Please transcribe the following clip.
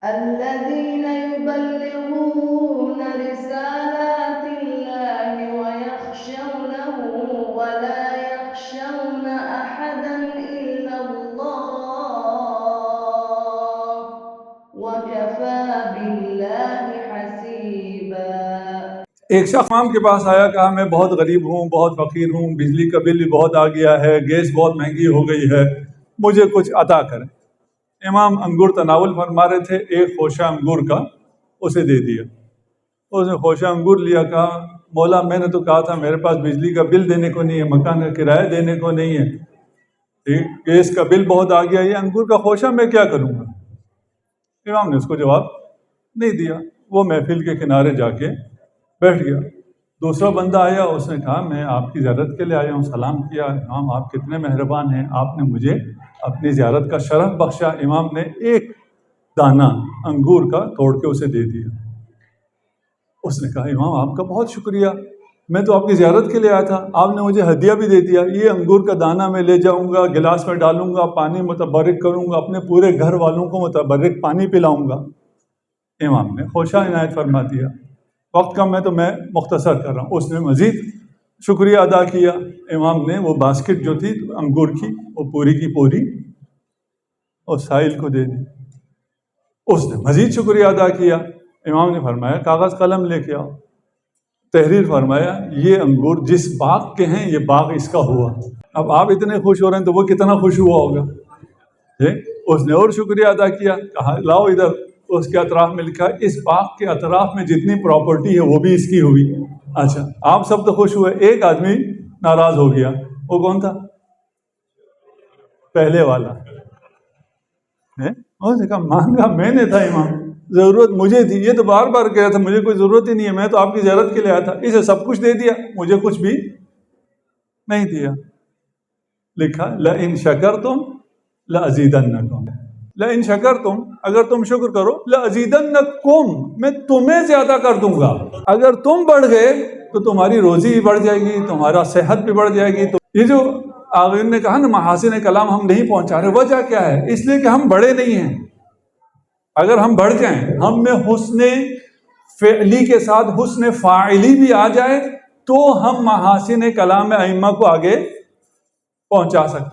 الذين يبلغون رسالات الله ويخشونه ولا يخشون أحدا إلا الله وكفى بالله حسيبا۔ ایک شخص امام کے پاس آیا، کہا میں بہت غریب ہوں، بہت فقیر ہوں، بجلی کا بل بھی بہت آ گیا ہے، گیس بہت مہنگی ہو گئی ہے، مجھے کچھ عطا کریں۔ امام انگور تناول فرما رہے تھے، ایک خوشہ انگور کا اسے دے دیا۔ اس نے خوشہ انگور لیا، کہا مولا میں نے تو کہا تھا میرے پاس بجلی کا بل دینے کو نہیں ہے، مکان کا کرایہ دینے کو نہیں ہے، گیس کا بل بہت آ گیا، یہ انگور کا خوشہ میں کیا کروں گا؟ امام نے اس کو جواب نہیں دیا، وہ محفل کے کنارے جا کے بیٹھ گیا۔ دوسرا بندہ آیا، اس نے کہا میں آپ کی زیارت کے لیے آیا ہوں، سلام کیا، امام آپ کتنے مہربان ہیں، آپ نے مجھے اپنی زیارت کا شرف بخشا۔ امام نے ایک دانہ انگور کا توڑ کے اسے دے دیا۔ اس نے کہا امام آپ کا بہت شکریہ، میں تو آپ کی زیارت کے لیے آیا تھا، آپ نے مجھے ہدیہ بھی دے دیا، یہ انگور کا دانہ میں لے جاؤں گا، گلاس میں ڈالوں گا، پانی متبرک کروں گا، اپنے پورے گھر والوں کو متبرک پانی پلاؤں گا۔ امام نے خوشہ عنایت فرما دیا۔ وقت کم ہے تو میں مختصر کر رہا ہوں۔ اس نے مزید شکریہ ادا کیا۔ امام نے وہ باسکٹ جو تھی انگور کی، وہ پوری کی پوری اس سائل کو دے دی۔ اس نے مزید شکریہ ادا کیا۔ امام نے فرمایا کاغذ قلم لے کے آؤ۔ تحریر فرمایا یہ انگور جس باغ کے ہیں، یہ باغ اس کا ہوا۔ اب آپ اتنے خوش ہو رہے ہیں تو وہ کتنا خوش ہوا ہوگا۔ اس نے اور شکریہ ادا کیا، کہا لاؤ ادھر، اس کے اطراف میں لکھا اس باغ کے اطراف میں جتنی پراپرٹی ہے وہ بھی اس کی ہوئی۔ اچھا آپ سب تو خوش ہوئے، ایک آدمی ناراض ہو گیا، وہ کون تھا؟ پہلے والا۔ اس نے کہا مانگا میں نے تھا امام، ضرورت مجھے تھی، یہ تو بار بار کہہ رہا تھا مجھے کوئی ضرورت ہی نہیں ہے، میں تو آپ کی زیارت کے لیے آیا تھا، اسے سب کچھ دے دیا، مجھے کچھ بھی نہیں دیا۔ لکھا لئن شکرتم لأزیدنکم، لئن شکرتم اگر تم شکر کرو، لأزیدنکم میں تمہیں زیادہ کر دوں گا۔ اگر تم بڑھ گئے تو تمہاری روزی بھی بڑھ جائے گی، تمہارا صحت بھی بڑھ جائے گی۔ تو یہ جو آغرین نے کہا نا محاسن کلام ہم نہیں پہنچا رہے، وجہ کیا ہے؟ اس لیے کہ ہم بڑے نہیں ہیں۔ اگر ہم بڑھ جائیں، ہم میں حسن فعلی کے ساتھ حسن فاعلی بھی آ جائے تو ہم محاسن کلام ائمہ کو آگے پہنچا سکتے ہیں۔